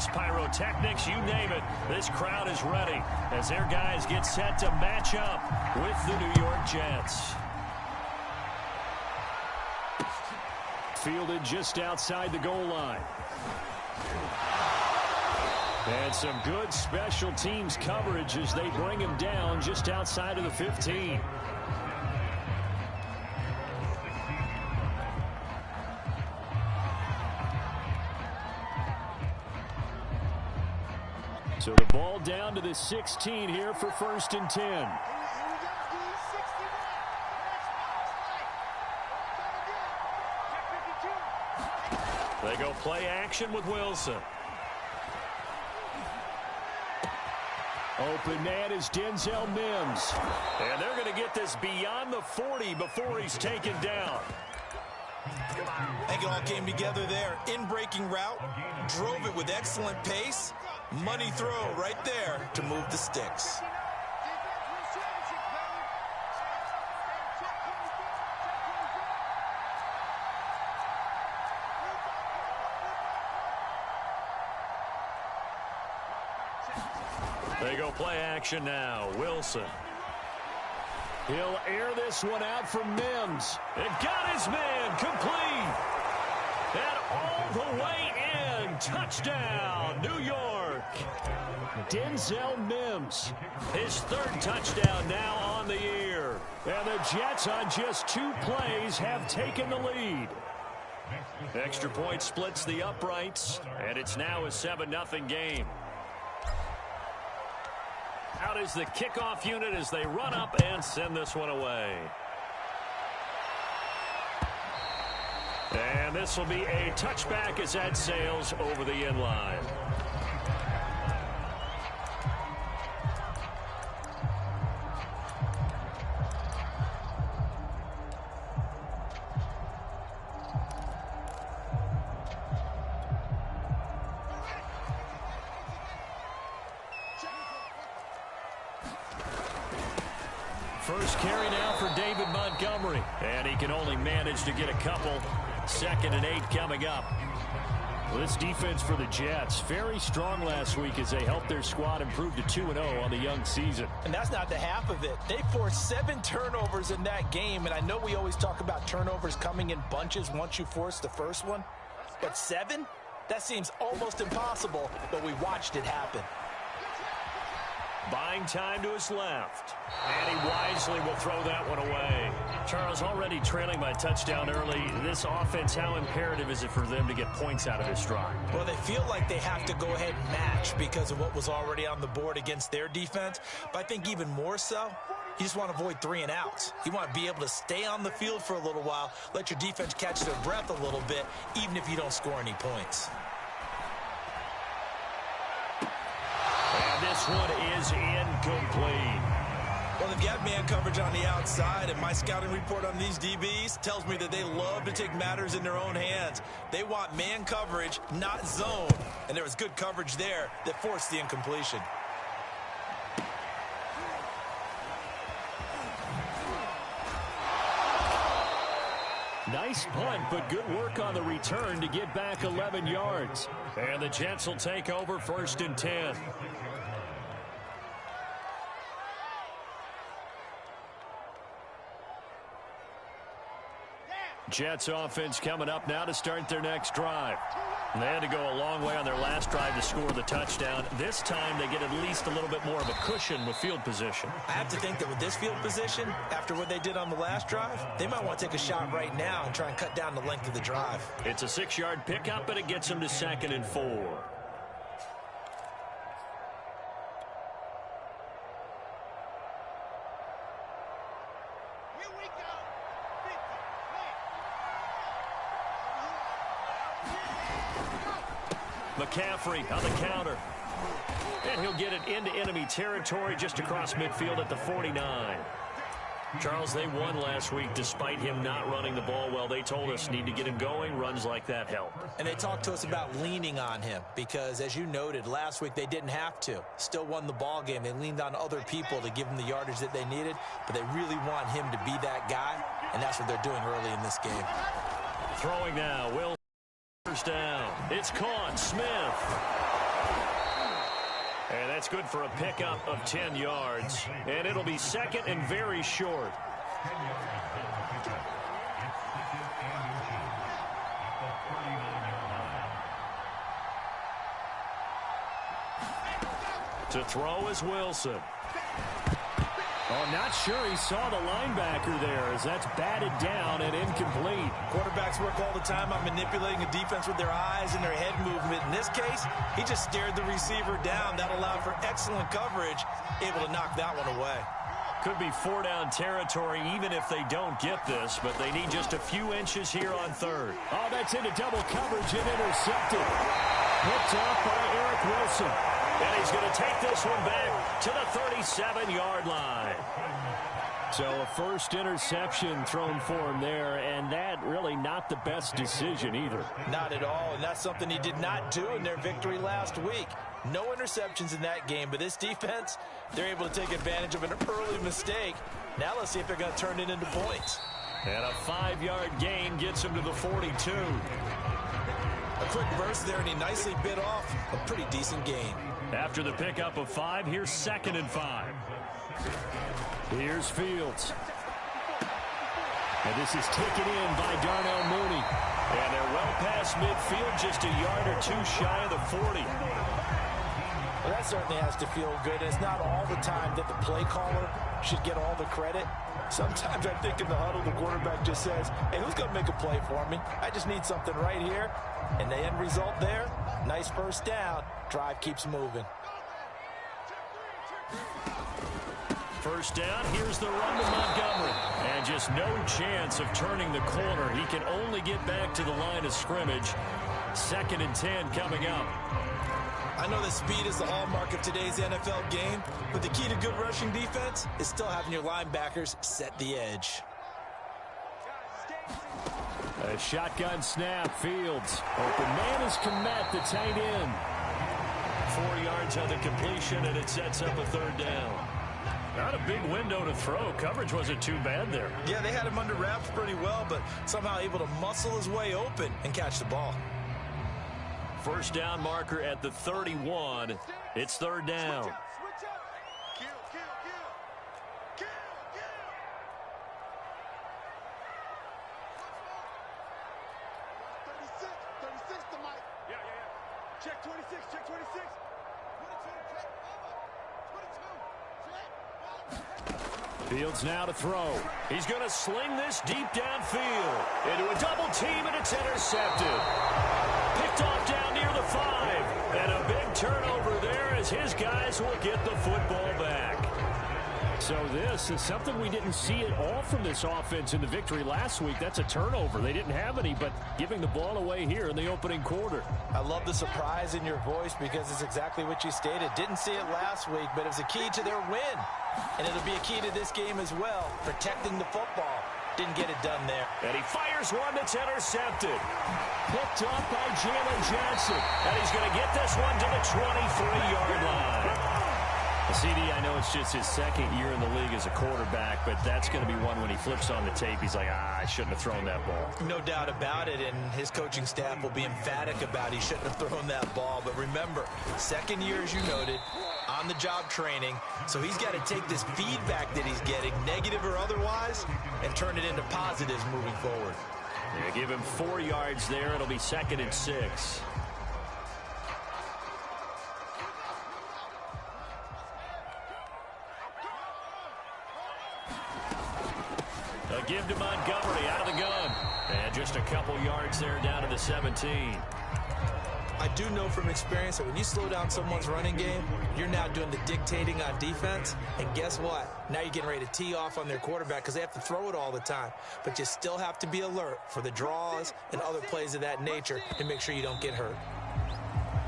fireworks, pyrotechnics, you name it. This crowd is ready as their guys get set to match up with the New York Jets. Fielded just outside the goal line. And some good special teams coverage as they bring him down just outside of the 15. So the ball down to the 16 here for 1st and 10. They go play action with Wilson. Open man is Denzel Mims. And they're going to get this beyond the 40 before he's taken down. I think it all came together there. In-breaking route, drove it with excellent pace. Money throw right there to move the sticks. They go play action now. Wilson. He'll air this one out for Mims. And got his man complete. And all the way in. Touchdown, New York. Denzel Mims. His 3rd touchdown now on the year. And the Jets on just 2 plays have taken the lead. Extra point splits the uprights. And it's now a 7-0 game. Out is the kickoff unit as they run up and send this one away. And this will be a touchback as that sails over the end line. First carry now for David Montgomery. And he can only manage to get a couple. 2nd and 8 coming up. Well, this defense for the Jets, very strong last week as they helped their squad improve to 2-0 on the young season. And that's not the half of it. They forced 7 turnovers in that game. And I know we always talk about turnovers coming in bunches once you force the first one. But 7? That seems almost impossible, but we watched it happen. Buying time to his left. And he wisely will throw that one away. Charles, already trailing by touchdown early. This offense, how imperative is it for them to get points out of this drive? Well, they feel like they have to go ahead and match because of what was already on the board against their defense. But I think even more so, you just want to avoid 3 and outs. You want to be able to stay on the field for a little while, let your defense catch their breath a little bit, even if you don't score any points. And this one is incomplete. Well, they've got man coverage on the outside, and my scouting report on these DBs tells me that they love to take matters in their own hands. They want man coverage, not zone. And there was good coverage there that forced the incompletion. Nice punt, but good work on the return to get back 11 yards. And the Jets will take over 1st and 10. Jets offense coming up now to start their next drive. And they had to go a long way on their last drive to score the touchdown. This time they get at least a little bit more of a cushion with field position. I have to think that with this field position, after what they did on the last drive, they might want to take a shot right now and try and cut down the length of the drive. It's a 6-yard pickup, and it gets them to 2nd and 4. McCaffrey on the counter. And he'll get it into enemy territory just across midfield at the 49. Charles, they won last week despite him not running the ball well. They told us need to get him going. Runs like that help. And they talked to us about leaning on him because, as you noted, last week they didn't have to. Still won the ball game. They leaned on other people to give them the yardage that they needed, but they really want him to be that guy, and that's what they're doing early in this game. Throwing now. Will. First down. It's caught. Smith. That's good for a pickup of 10 yards. And it'll be second and very short. To throw is Wilson. Oh, not sure he saw the linebacker there as that's batted down and incomplete. Quarterbacks work all the time on manipulating a defense with their eyes and their head movement. In this case, he just stared the receiver down. That allowed for excellent coverage, able to knock that one away. Could be 4-down territory even if they don't get this, but they need just a few inches here on third. Oh, that's into double coverage and intercepted. Picked off by Eric Wilson. And he's going to take this one back to the 37-yard line. So a first interception thrown for him there, and that really not the best decision either. Not at all, and that's something he did not do in their victory last week. No interceptions in that game, but this defense, they're able to take advantage of an early mistake. Now let's see if they're going to turn it into points. And a 5-yard gain gets him to the 42. A quick burst there, and he nicely bit off a pretty decent gain. After the pickup of 5, here's 2nd and 5. Here's Fields. And this is taken in by Darnell Mooney. And they're well past midfield, just a yard or two shy of the 40. Well, that certainly has to feel good. It's not all the time that the play caller should get all the credit. Sometimes I think in the huddle, the quarterback just says, hey, who's going to make a play for me? I just need something right here. And the end result there, nice first down. Drive keeps moving. First down, here's the run to Montgomery. And just no chance of turning the corner. He can only get back to the line of scrimmage. 2nd and 10 coming up. I know that speed is the hallmark of today's NFL game, but the key to good rushing defense is still having your linebackers set the edge. A shotgun snap, Fields. Open man is Kmet, the tight end. 4 yards on the completion, and it sets up a 3rd down. Not a big window to throw. Coverage wasn't too bad there. Yeah, they had him under wraps pretty well, but somehow able to muscle his way open and catch the ball. First down marker at the 31. It's 3rd down. Check 26, check 26. 22, Fields now to throw. He's going to sling this deep downfield. Into a double team, and it's intercepted. Picked off down near the 5. And a big turnover there as his guys will get the football back. So this is something we didn't see at all from this offense in the victory last week. That's a turnover. They didn't have any, but giving the ball away here in the opening quarter. I love the surprise in your voice because it's exactly what you stated. Didn't see it last week, but it was a key to their win. And it'll be a key to this game as well, protecting the football. Didn't get it done there. And he fires one that's intercepted. Picked off by Jalen Johnson. And he's going to get this one to the 23-yard line. CD, I know it's just his 2nd year in the league as a quarterback, but that's going to be one when he flips on the tape, he's like, I shouldn't have thrown that ball. No doubt about it, and his coaching staff will be emphatic about he shouldn't have thrown that ball. But remember, 2nd year, as you noted, on-the-job training, so he's got to take this feedback that he's getting, negative or otherwise, and turn it into positives moving forward. Yeah, give him 4 yards there. It'll be 2nd and 6. A give to Montgomery out of the gun. And just a couple yards there down to the 17. I do know from experience that when you slow down someone's running game, you're now doing the dictating on defense. And guess what? Now you're getting ready to tee off on their quarterback because they have to throw it all the time. But you still have to be alert for the draws and other plays of that nature and make sure you don't get hurt.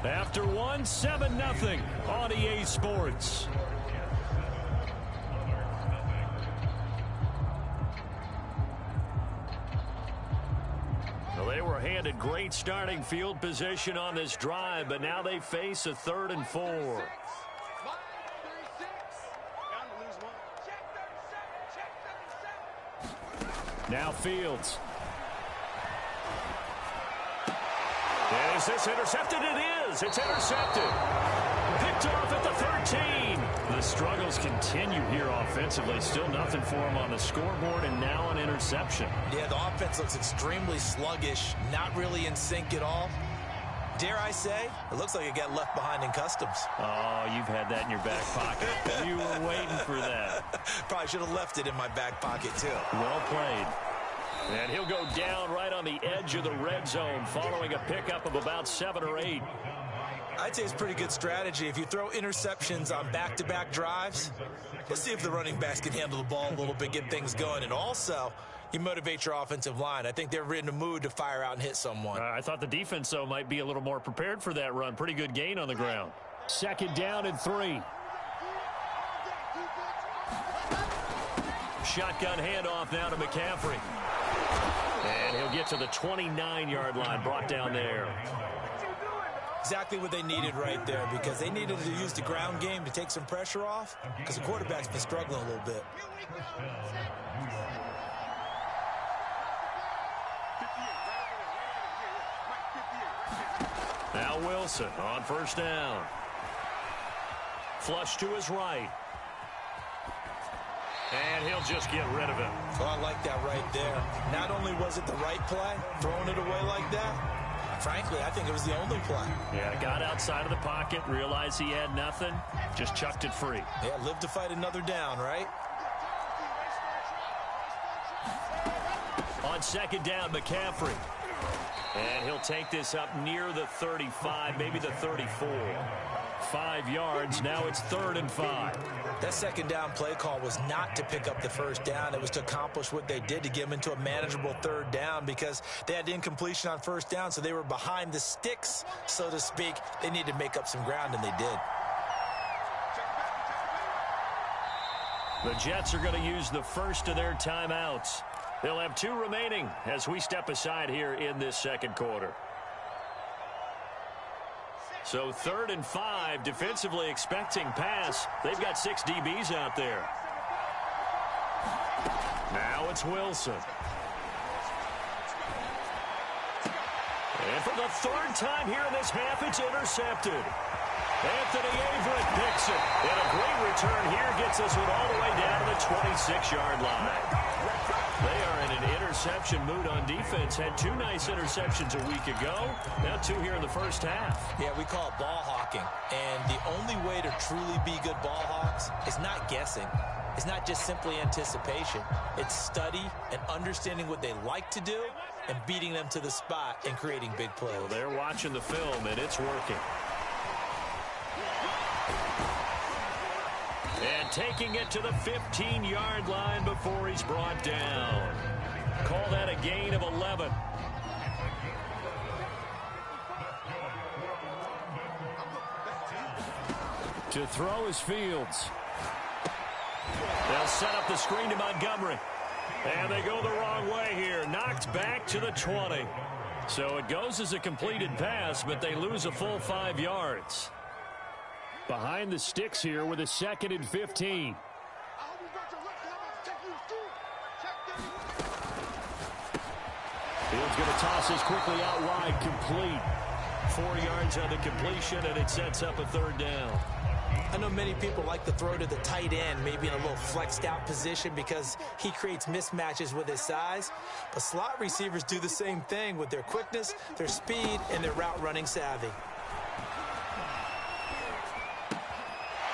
After 1, 7-0 on EA Sports. Well, they were handed great starting field position on this drive, but now they face a 3rd and 4. Now Fields. Is this intercepted? It is. It's intercepted. Picked off at the 13. The struggles continue here offensively. Still nothing for him on the scoreboard, and now an interception. Yeah, the offense looks extremely sluggish, not really in sync at all. Dare I say, it looks like it got left behind in customs. Oh, you've had that in your back pocket. You were waiting for that. Probably should have left it in my back pocket, too. Well played. And he'll go down right on the edge of the red zone following a pickup of about 7 or 8. I'd say it's pretty good strategy. If you throw interceptions on back-to-back drives, let's see if the running backs can handle the ball a little bit, get things going. And also, you motivate your offensive line. I think they're in the mood to fire out and hit someone. I thought the defense, though, might be a little more prepared for that run. Pretty good gain on the ground. 2nd down and 3. Shotgun handoff now to McCaffrey. And he'll get to the 29-yard line, brought down there. Exactly what they needed right there, because they needed to use the ground game to take some pressure off, because the quarterback's been struggling a little bit. Now Wilson on 1st down. Flush to his right. And he'll just get rid of it. Oh, I like that right there. Not only was it the right play, throwing it away like that, frankly, I think it was the only play. Yeah, got outside of the pocket, realized he had nothing, just chucked it free. Yeah, live to fight another down, right? On 2nd down, McCaffrey. And he'll take this up near the 35, maybe the 34. 5 yards, now it's 3rd and 5. That 2nd down play call was not to pick up the 1st down. It was to accomplish what they did, to get them into a manageable 3rd down, because they had incompletion on 1st down, so they were behind the sticks, so to speak. They needed to make up some ground, and they did. The Jets are going to use the first of their timeouts. They'll have 2 remaining as we step aside here in this 2nd quarter. So 3rd and 5, defensively expecting pass. They've got 6 DBs out there. Now it's Wilson. And for the 3rd time here in this half, it's intercepted. Anthony Averett picks it. And a great return here gets this one all the way down to the 26-yard line. They are in an interception mood on defense. Had 2 nice interceptions a week ago. Now 2 here in the first half. Yeah, we call it ball hawking. And the only way to truly be good ball hawks is not guessing. It's not just simply anticipation. It's study and understanding what they like to do and beating them to the spot and creating big plays. Well, they're watching the film, and it's working. And taking it to the 15-yard line before he's brought down. Call that a gain of 11. To throw is Fields. They'll set up the screen to Montgomery. And they go the wrong way here. Knocked back to the 20. So it goes as a completed pass, but they lose a full 5 yards. Behind the sticks here with a 2nd and 15. Fields going to toss this quickly out wide, complete. 4 yards on the completion, and it sets up a 3rd down. I know many people like to throw to the tight end, maybe in a little flexed out position because he creates mismatches with his size. But slot receivers do the same thing with their quickness, their speed, and their route running savvy.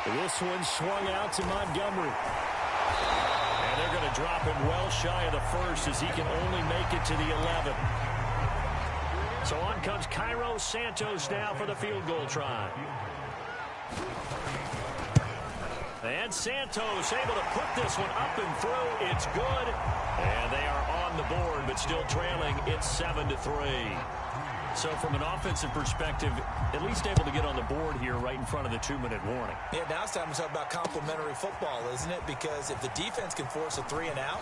This one swung out to Montgomery. And they're going to drop him well shy of the 1st as he can only make it to the 11. So on comes Cairo Santos now for the field goal try. And Santos able to put this one up and through. It's good. And they are on the board, but still trailing. It's 7-3. So from an offensive perspective, at least able to get on the board here right in front of the 2-minute warning. Yeah, now it's time to talk about complementary football, isn't it? Because if the defense can force a 3-and-out,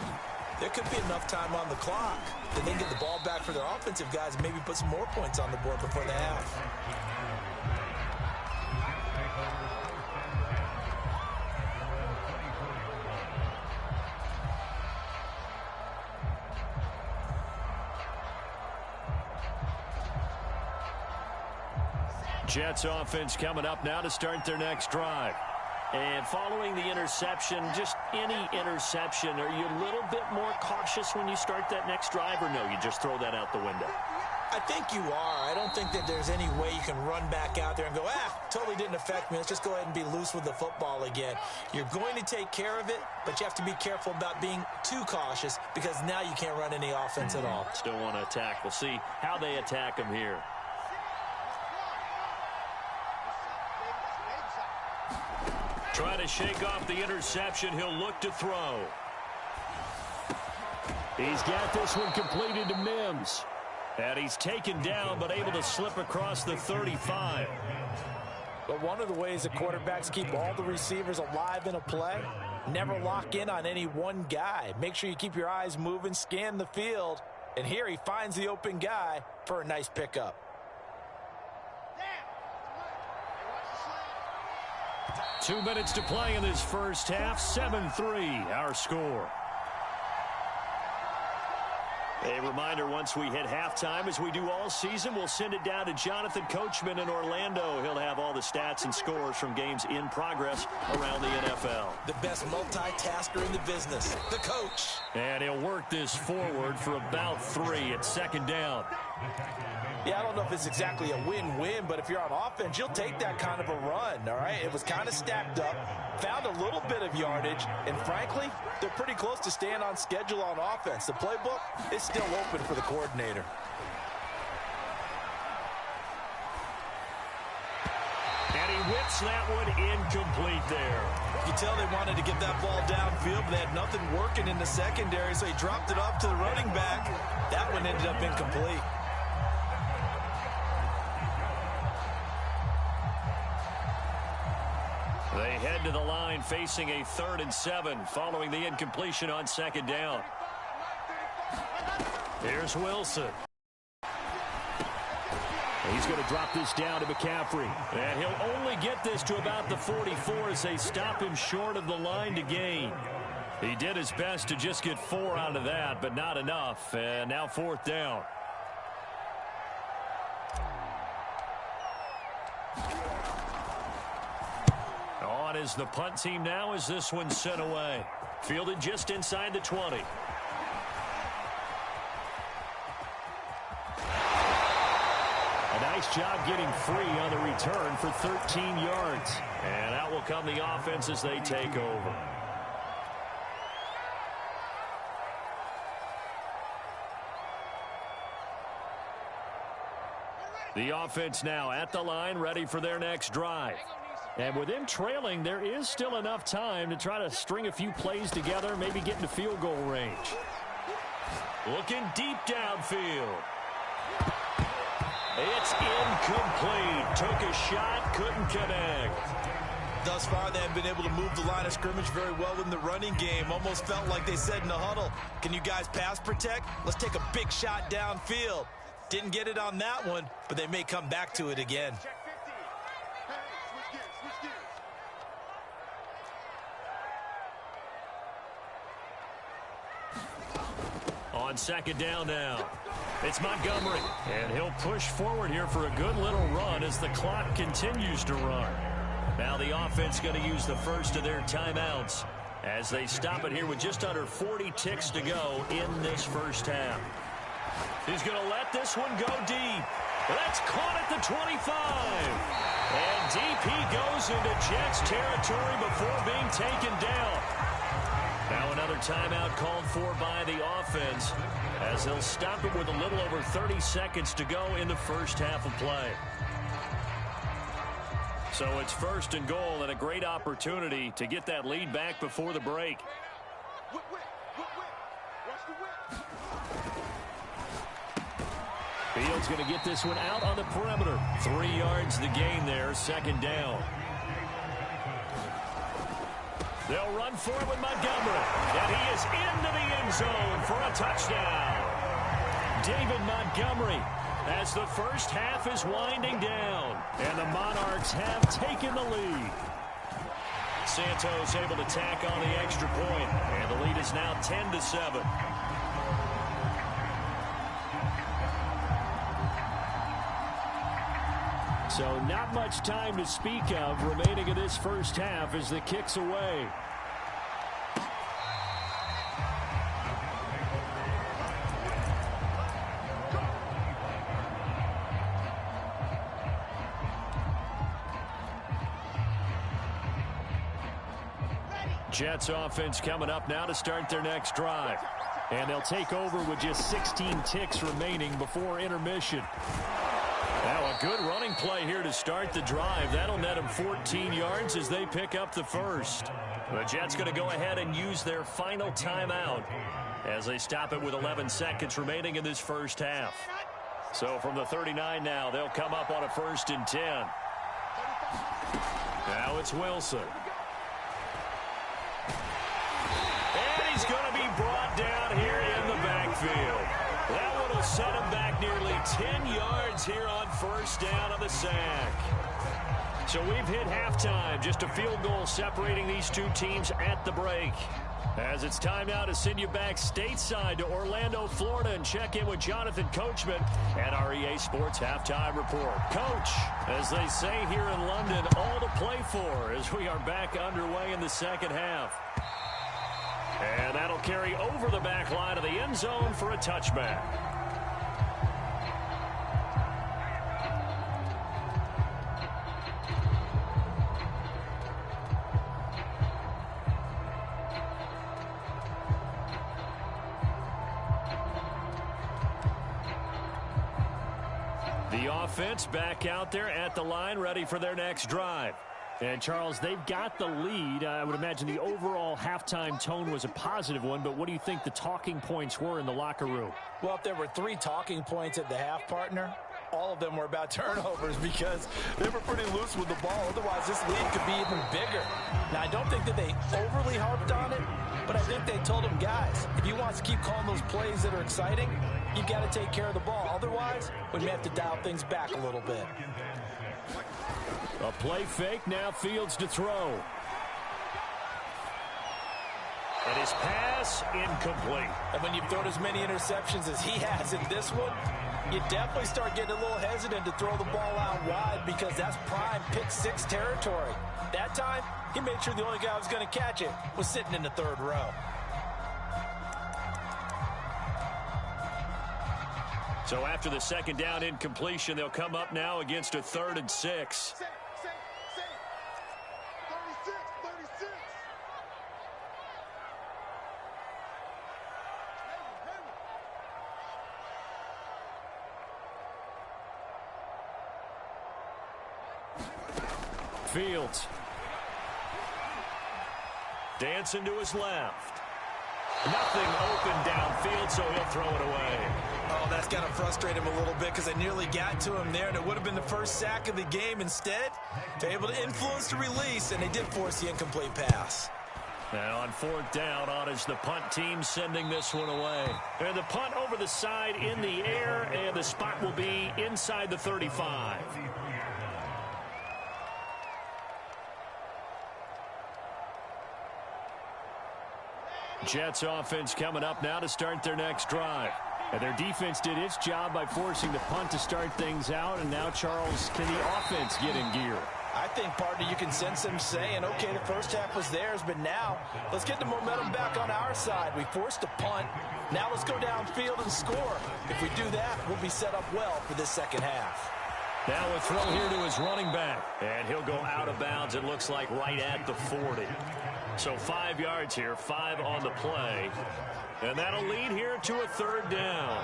there could be enough time on the clock that they can get the ball back for their offensive guys and maybe put some more points on the board before the half. Jets offense coming up now to start their next drive. And following the interception, just any interception, are you a little bit more cautious when you start that next drive, or no, you just throw that out the window? I think you are. I don't think that there's any way you can run back out there and go, totally didn't affect me. Let's just go ahead and be loose with the football again. You're going to take care of it, but you have to be careful about being too cautious because now you can't run any offense at all. Still want to attack. We'll see how they attack them here. Trying to shake off the interception. He'll look to throw. He's got this one completed to Mims. And he's taken down, but able to slip across the 35. But one of the ways that quarterbacks keep all the receivers alive in a play, never lock in on any one guy. Make sure you keep your eyes moving, scan the field. And here he finds the open guy for a nice pickup. 2 minutes to play in this first half. 7-3, our score. A reminder, once we hit halftime, as we do all season, we'll send it down to Jonathan Coachman in Orlando. He'll have all the stats and scores from games in progress around the NFL. The best multitasker in the business, the coach. And he'll work this forward for about 3 at second down. Yeah, I don't know if it's exactly a win-win, but if you're on offense, you'll take that kind of a run, all right? It was kind of stacked up, found a little bit of yardage, and frankly, they're pretty close to staying on schedule on offense. The playbook is still open for the coordinator. And he whips that one incomplete there. You tell they wanted to get that ball downfield, but they had nothing working in the secondary, so he dropped it off to the running back. That one ended up incomplete. They head to the line facing a 3rd and 7 following the incompletion on second down. Here's Wilson. He's going to drop this down to McCaffrey. And he'll only get this to about the 44 as they stop him short of the line to gain. He did his best to just get 4 out of that, but not enough. And now 4th down. On is the punt team now as this one's sent away. Fielded just inside the 20. A nice job getting free on the return for 13 yards. And out will come the offense as they take over. The offense now at the line, ready for their next drive. And with them trailing, there is still enough time to try to string a few plays together, maybe get into field goal range. Looking deep downfield. It's incomplete. Took a shot, couldn't connect. Thus far, they have been able to move the line of scrimmage very well in the running game. Almost felt like they said in the huddle, can you guys pass protect? Let's take a big shot downfield. Didn't get it on that one, but they may come back to it again. On second down now. It's Montgomery. And he'll push forward here for a good little run as the clock continues to run. Now the offense going to use the first of their timeouts as they stop it here with just under 40 ticks to go in this first half. He's going to let this one go deep. That's caught at the 25. And deep he goes into Jets territory before being taken down. Now another timeout called for by the offense as they'll stop it with a little over 30 seconds to go in the first half of play. So it's 1st and goal and a great opportunity to get that lead back before the break. Fields going to get this one out on the perimeter. 3 yards the gain there, second down. They'll run for it with Montgomery. And he is into the end zone for a touchdown. David Montgomery as the first half is winding down. And the Monarchs have taken the lead. Santos able to tack on the extra point. And the lead is now 10-7. So not much time to speak of remaining in this first half as the kick's away. Jets offense coming up now to start their next drive. And they'll take over with just 16 ticks remaining before intermission. Now a good running play here to start the drive. That'll net them 14 yards as they pick up the first. The Jets going to go ahead and use their final timeout as they stop it with 11 seconds remaining in this first half. So from the 39 now, they'll come up on a 1st and 10. Now it's Wilson. He's going to be brought down here in the backfield. That one will set him back nearly 10 yards here on 1st down on the sack. So we've hit halftime. Just a field goal separating these two teams at the break. As it's time now to send you back stateside to Orlando, Florida, and check in with Jonathan Coachman at our EA Sports Halftime Report. Coach, as they say here in London, all to play for as we are back underway in the second half. And that'll carry over the back line of the end zone for a touchback. The offense back out there at the line, ready for their next drive. And, Charles, they've got the lead. I would imagine the overall halftime tone was a positive one, but what do you think the talking points were in the locker room? Well, if there were 3 talking points at the half, partner, all of them were about turnovers because they were pretty loose with the ball. Otherwise, this lead could be even bigger. Now, I don't think that they overly harped on it, but I think they told them, guys, if you want to keep calling those plays that are exciting, you've got to take care of the ball. Otherwise, we may have to dial things back a little bit. A play fake, now Fields to throw. And his pass incomplete. And when you've thrown as many interceptions as he has in this one, you definitely start getting a little hesitant to throw the ball out wide because that's prime pick 6 territory. That time, he made sure the only guy who was going to catch it was sitting in the 3rd row. So after the 2nd down incompletion, they'll come up now against a 3rd and 6. 36. Fields. Dancing to his left. Nothing open downfield, so he'll throw it away. Oh, that's got to frustrate him a little bit because they nearly got to him there, and it would have been the first sack of the game. Instead, they're able to influence the release, and they did force the incomplete pass. Now on 4th down, on is the punt team sending this one away. And the punt over the side in the air, and the spot will be inside the 35. Jets offense coming up now to start their next drive. And their defense did its job by forcing the punt to start things out. And now, Charles, can the offense get in gear? I think, partner, you can sense them saying, okay, the first half was theirs, but now let's get the momentum back on our side. We forced a punt. Now let's go downfield and score. If we do that, we'll be set up well for this second half. Now a throw here to his running back. And he'll go out of bounds, it looks like, right at the 40. So 5 yards here, 5 on the play. And that'll lead here to a 3rd down.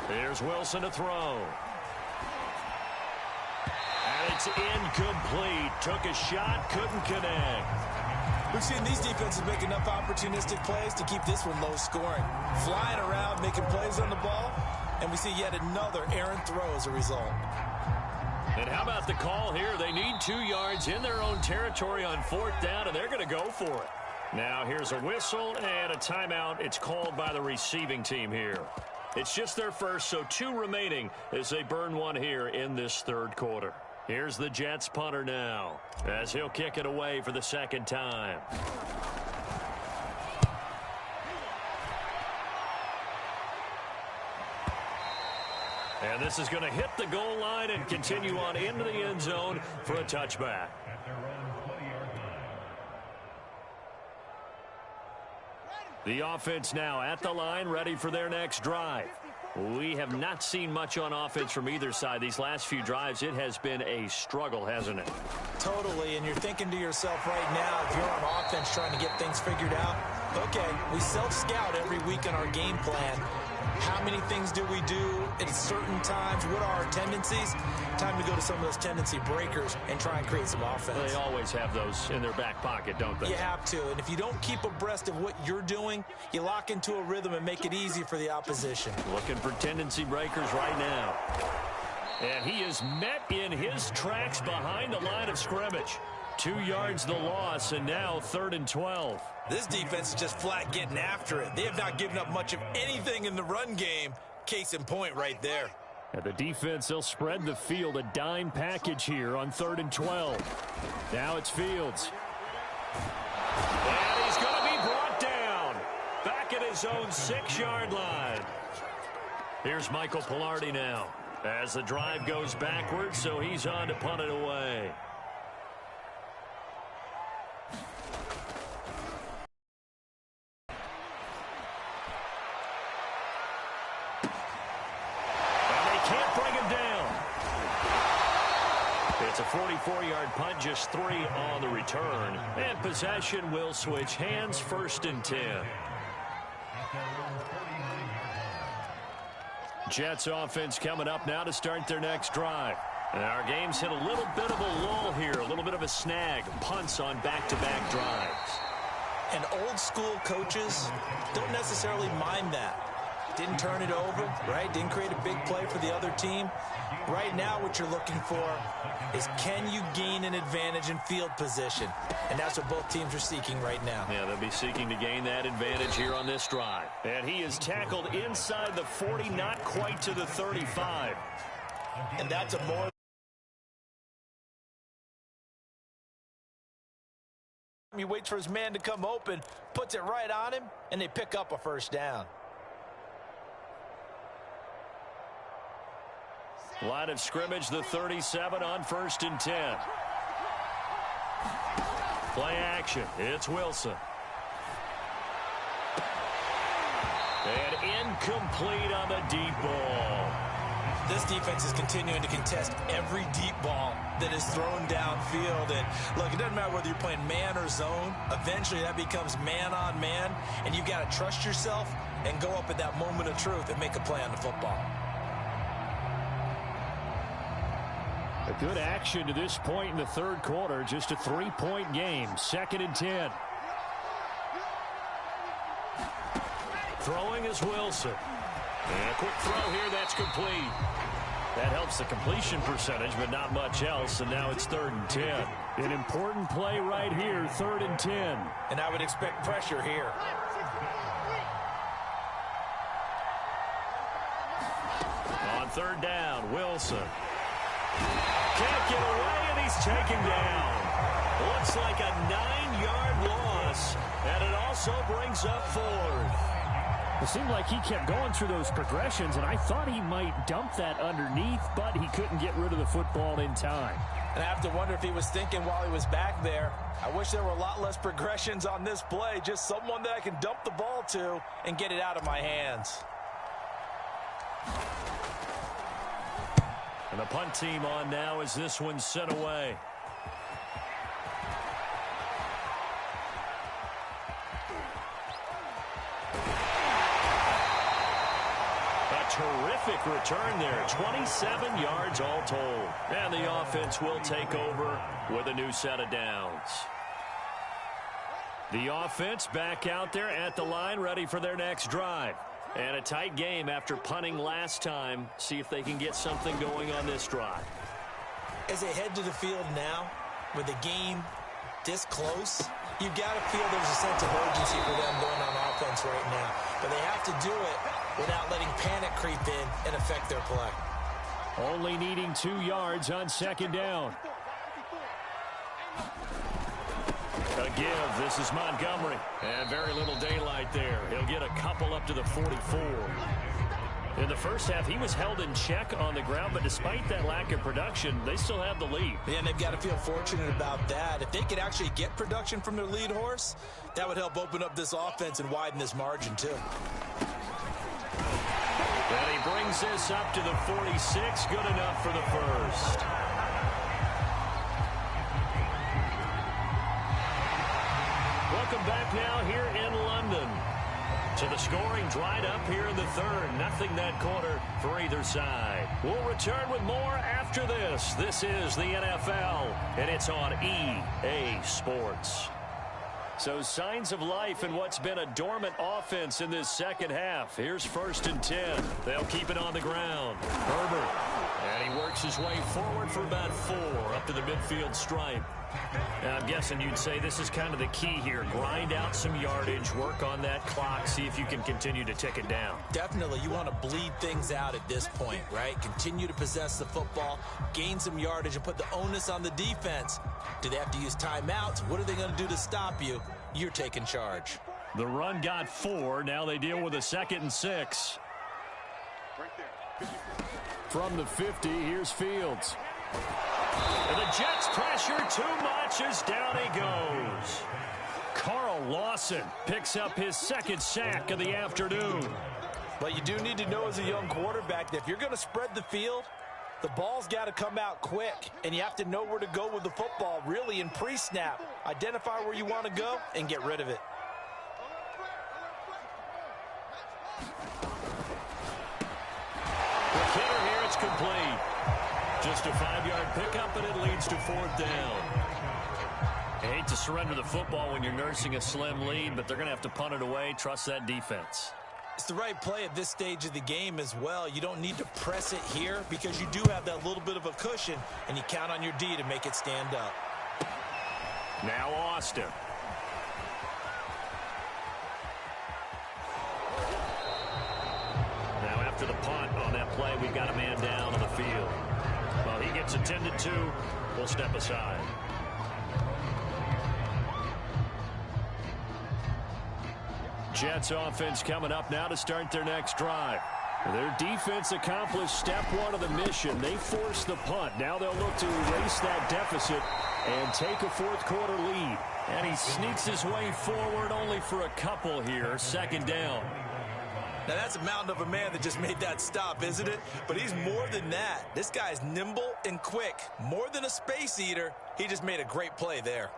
Here's Wilson to throw. And it's incomplete. Took a shot, couldn't connect. We've seen these defenses make enough opportunistic plays to keep this one low scoring. Flying around, making plays on the ball, and we see yet another errant throw as a result. And how about the call here? They need 2 yards in their own territory on 4th down, and they're going to go for it. Now here's a whistle and a timeout. It's called by the receiving team here. It's just their first, so 2 remaining as they burn one here in this 3rd quarter. Here's the Jets punter now, as he'll kick it away for the second time. And this is going to hit the goal line and continue on into the end zone for a touchback. The offense now at the line, ready for their next drive. We have not seen much on offense from either side. These last few drives, it has been a struggle, hasn't it? Totally, and you're thinking to yourself right now, if you're on offense trying to get things figured out, okay, we self-scout every week in our game plan. How many things do we do at certain times? What are our tendencies? Time to go to some of those tendency breakers and try and create some offense. They always have those in their back pocket, don't they? You have to, and if you don't keep abreast of what you're doing, you lock into a rhythm and make it easy for the opposition. Looking for tendency breakers right now. And he is met in his tracks behind the line of scrimmage. 2 yards the loss, and now 3rd and 12. This defense is just flat getting after it. They have not given up much of anything in the run game. Case in point right there. And the defense, they'll spread the field, a dime package here on 3rd and 12. Now it's Fields. And he's going to be brought down. Back at his own 6-yard line. Here's Michael Palardy now. As the drive goes backwards, so he's on to punt it away. It's a 44-yard punt, just 3 on the return. And possession will switch hands, 1st and 10. Jets offense coming up now to start their next drive. And our game's hit a little bit of a lull here, a little bit of a snag. Punts on back-to-back drives. And old school coaches don't necessarily mind that. Didn't turn it over, right? Didn't create a big play for the other team. Right now what you're looking for is, can you gain an advantage in field position? And that's what both teams are seeking right now. Yeah, they'll be seeking to gain that advantage here on this drive. And he is tackled inside the 40, not quite to the 35. And that's a more... He waits for his man to come open, puts it right on him, and they pick up a 1st down. Line of scrimmage, the 37 on 1st and 10. Play action. It's Wilson. And incomplete on the deep ball. This defense is continuing to contest every deep ball that is thrown downfield. And look, it doesn't matter whether you're playing man or zone. Eventually that becomes man on man. And you've got to trust yourself and go up at that moment of truth and make a play on the football. A good action to this point in the 3rd quarter. Just a 3-point game. 2nd and 10. Throwing is Wilson. And a quick throw here. That's complete. That helps the completion percentage, but not much else. And now it's 3rd and 10. An important play right here. 3rd and 10. And I would expect pressure here. On 3rd down, Wilson. Can't get away, and he's taken down. Looks like a 9-yard loss, and it also brings up Ford. It seemed like he kept going through those progressions, and I thought he might dump that underneath, but he couldn't get rid of the football in time. And I have to wonder if he was thinking while he was back there, I wish there were a lot less progressions on this play, just someone that I can dump the ball to and get it out of my hands. And the punt team on now as this one's sent away. A terrific return there. 27 yards all told. And the offense will take over with a new set of downs. The offense back out there at the line, ready for their next drive. And a tight game after punting last time. See if they can get something going on this drive. As they head to the field now, with the game this close, you've got to feel there's a sense of urgency for them going on offense right now. But they have to do it without letting panic creep in and affect their play. Only needing 2 yards on second down. A give. This is Montgomery. And very little daylight there. He'll get a couple up to the 44. In the first half, he was held in check on the ground, but despite that lack of production, they still have the lead. Yeah, and they've got to feel fortunate about that. If they could actually get production from their lead horse, that would help open up this offense and widen this margin, too. And he brings this up to the 46. Good enough for the first. Welcome back now here in London. So the scoring dried up here in the third. Nothing that quarter for either side. We'll return with more after this. This is the NFL, and it's on EA Sports. So signs of life in what's been a dormant offense in this second half. Here's 1st and 10. They'll keep it on the ground. Herbert. And he works his way forward for about 4 up to the midfield stripe. Now, I'm guessing you'd say this is kind of the key here. Grind out some yardage, work on that clock, see if you can continue to tick it down. Definitely. You want to bleed things out at this point, right? Continue to possess the football, gain some yardage, and put the onus on the defense. Do they have to use timeouts? What are they going to do to stop you? You're taking charge. The run got 4. Now they deal with a 2nd and 6. From the 50, here's Fields. And the Jets pressure too much as down he goes. Carl Lawson picks up his 2nd sack of the afternoon. But you do need to know as a young quarterback that if you're going to spread the field, the ball's got to come out quick. And you have to know where to go with the football, really, in pre-snap. Identify where you want to go and get rid of it. The hitter here, it's complete. Just a 5-yard pickup, and it leads to 4th down. I hate to surrender the football when you're nursing a slim lead, but they're going to have to punt it away. Trust that defense. It's the right play at this stage of the game as well. You don't need to press it here because you do have that little bit of a cushion, and you count on your D to make it stand up. Now Austin. Now after the punt on that play, we've got a man down on the field. Well, he gets attended to. We'll step aside. Jets offense coming up now to start their next drive. Their defense accomplished step 1 of the mission. They forced the punt. Now they'll look to erase that deficit and take a 4th quarter lead. And he sneaks his way forward only for a couple here. 2nd down. Now, that's a mountain of a man that just made that stop, isn't it? But he's more than that. This guy's nimble and quick. More than a space eater. He just made a great play there.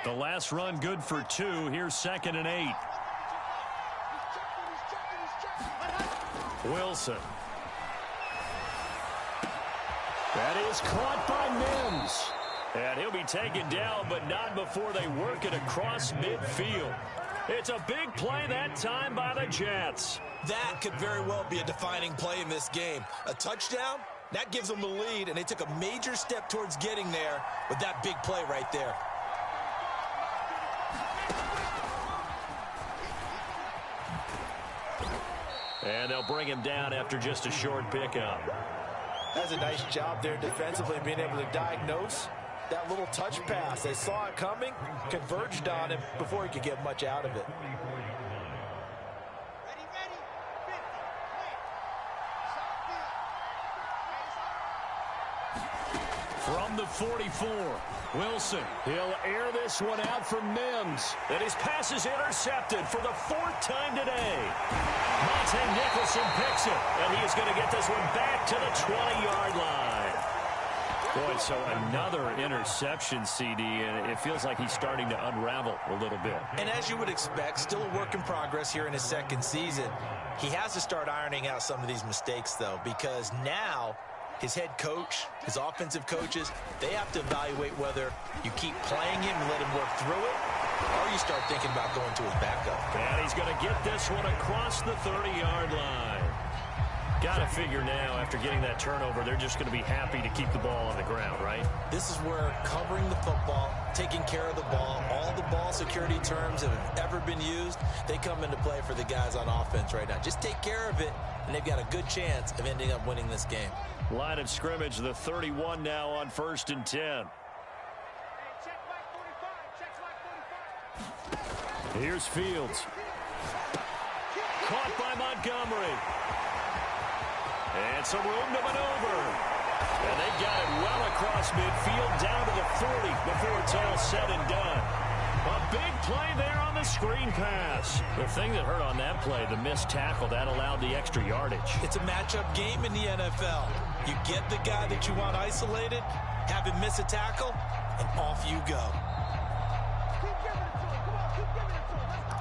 The last run good for 2. Here's 2nd and 8. Wilson. That is caught by Mims. And he'll be taken down, but not before they work it across midfield. It's a big play that time by the Jets. That could very well be a defining play in this game. A touchdown, that gives them a lead, and they took a major step towards getting there with that big play right there. And they'll bring him down after just a short pickup. That's a nice job there defensively, being able to diagnose that little touch pass. They saw it coming, converged on him before he could get much out of it. From the 44, Wilson. He'll air this one out for Mims. And his pass is intercepted for the 4th time today. Monte Nicholson picks it, and he is going to get this one back to the 20-yard line. Boy, so another interception, CD, and it feels like he's starting to unravel a little bit. And as you would expect, still a work in progress here in his 2nd season. He has to start ironing out some of these mistakes, though, because now his head coach, his offensive coaches, they have to evaluate whether you keep playing him and let him work through it, or you start thinking about going to his backup. And he's going to get this one across the 30-yard line. Got to figure now, after getting that turnover, they're just going to be happy to keep the ball on the ground, right? This is where covering the football, taking care of the ball, all the ball security terms that have ever been used, they come into play for the guys on offense right now. Just take care of it, and they've got a good chance of ending up winning this game. Line of scrimmage, the 31 now on 1st and 10. Here's Fields. Caught by Montgomery. And some room to maneuver. And they've got it well across midfield down to the 40 before it's all said and done. A big play there on the screen pass. The thing that hurt on that play, the missed tackle, that allowed the extra yardage. It's a matchup game in the NFL. You get the guy that you want isolated, have him miss a tackle, and off you go. Keep giving it to him. Come on, keep giving it to him. Let's go.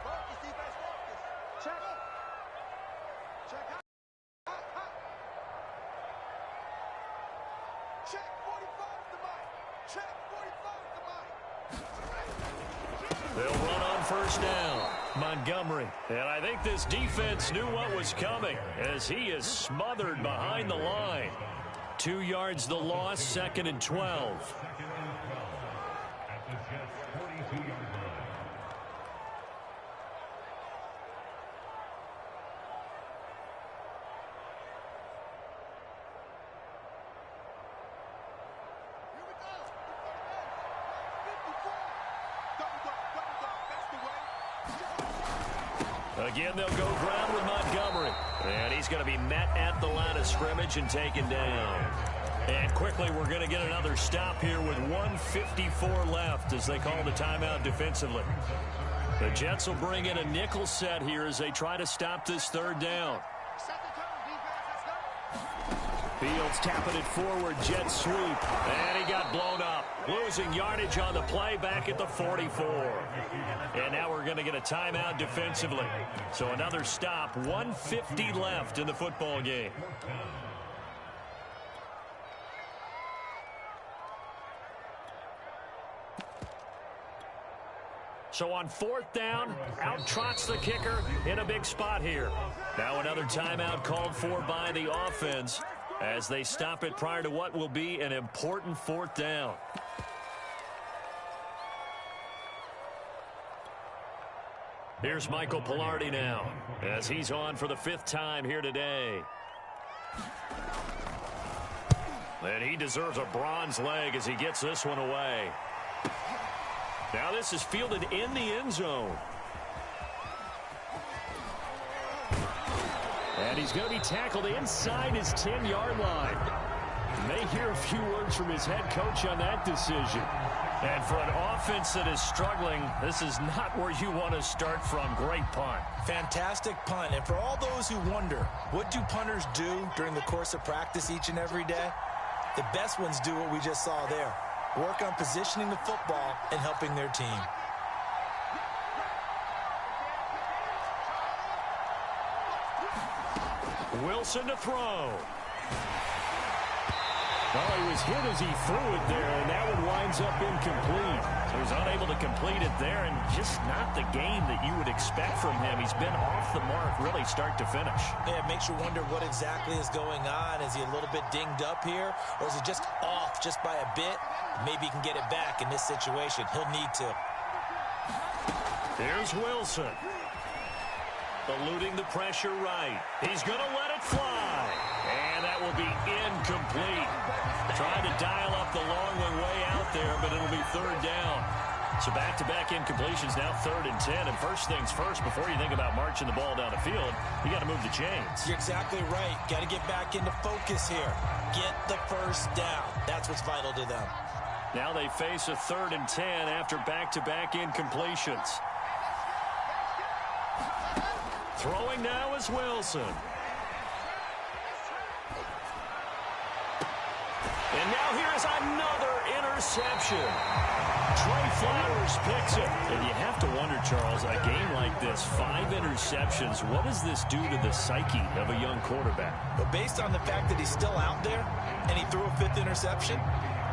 Focus, defense, focus. Check. Check. Check 45 to Mike. Check 45 to Mike. They'll run on 1st down. Montgomery. And I think this defense knew what was coming as he is smothered behind the line. 2 yards the loss, 2nd and 12. Again, they'll go ground with Montgomery. And he's going to be met at the line of scrimmage and taken down. And quickly, we're going to get another stop here with 1:54 left as they call the timeout defensively. The Jets will bring in a nickel set here as they try to stop this 3rd down. Fields tapping it forward, jet sweep, and he got blown up. Losing yardage on the play back at the 44. And now we're going to get a timeout defensively. So another stop, 1:50 left in the football game. So on 4th down, out trots the kicker in a big spot here. Now another timeout called for by the offense as they stop it prior to what will be an important 4th down. Here's Michael Palardy now as he's on for the 5th time here today. And he deserves a bronze leg as he gets this one away. Now this is fielded in the end zone. And he's going to be tackled inside his 10-yard line. May hear a few words from his head coach on that decision. And for an offense that is struggling, this is not where you want to start from. Great punt. Fantastic punt. And for all those who wonder, what do punters do during the course of practice each and every day? The best ones do what we just saw there. Work on positioning the football and helping their team. Wilson to throw. Well, he was hit as he threw it there, and that one winds up incomplete. So he's unable to complete it there, and just not the game that you would expect from him. He's been off the mark really start to finish. Yeah, it makes you wonder what exactly is going on. Is he a little bit dinged up here, or is he just off just by a bit? Maybe he can get it back in this situation. He'll need to. Here's Wilson. Eluding the pressure right. He's going to let it fly. And that will be incomplete. Trying to dial up the long one way out there, but it'll be 3rd down. So back-to-back incompletions, now 3rd and 10. And first things first, before you think about marching the ball down the field, you got to move the chains. You're exactly right. Got to get back into focus here. Get the first down. That's what's vital to them. Now they face a 3rd and 10 after back-to-back incompletions. Throwing now is Wilson. And now here is another interception. Trey Flowers picks it. And you have to wonder, Charles, a game like this, 5 interceptions, what does this do to the psyche of a young quarterback? But based on the fact that he's still out there and he threw a 5th interception,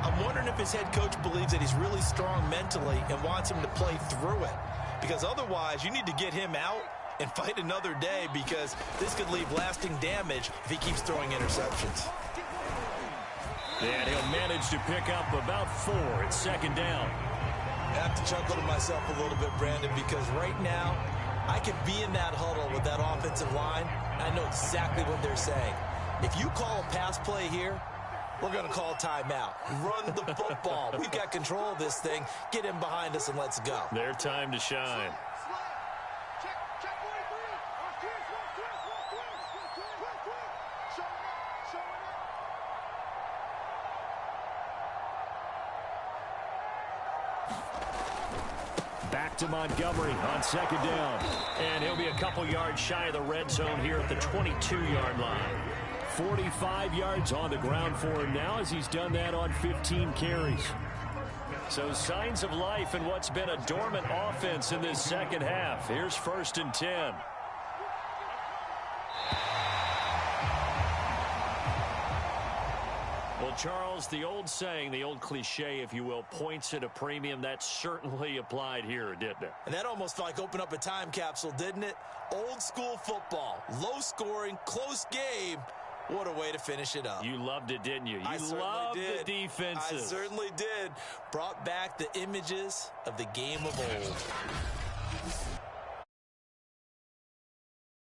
I'm wondering if his head coach believes that he's really strong mentally and wants him to play through it. Because otherwise, you need to get him out and fight another day, because this could leave lasting damage if he keeps throwing interceptions. And he'll manage to pick up about 4 at second down. I have to chuckle to myself a little bit, Brandon, because right now I could be in that huddle with that offensive line. I know exactly what they're saying. If you call a pass play here, we're going to call timeout. Run the football. We've got control of this thing. Get in behind us and let's go. Their time to shine. Back to Montgomery on second down. And he'll be a couple yards shy of the red zone here at the 22-yard line. 45 yards on the ground for him now as he's done that on 15 carries. So signs of life in what's been a dormant offense in this second half. Here's 1st and 10. Well, Charles, the old saying, the old cliche, if you will, points at a premium, that certainly applied here, didn't it? And that almost felt like opened up a time capsule, didn't it? Old school football, low scoring, close game. What a way to finish it up. You loved it, didn't you? I You loved the defenses. I certainly did. Brought back the images of the game of old.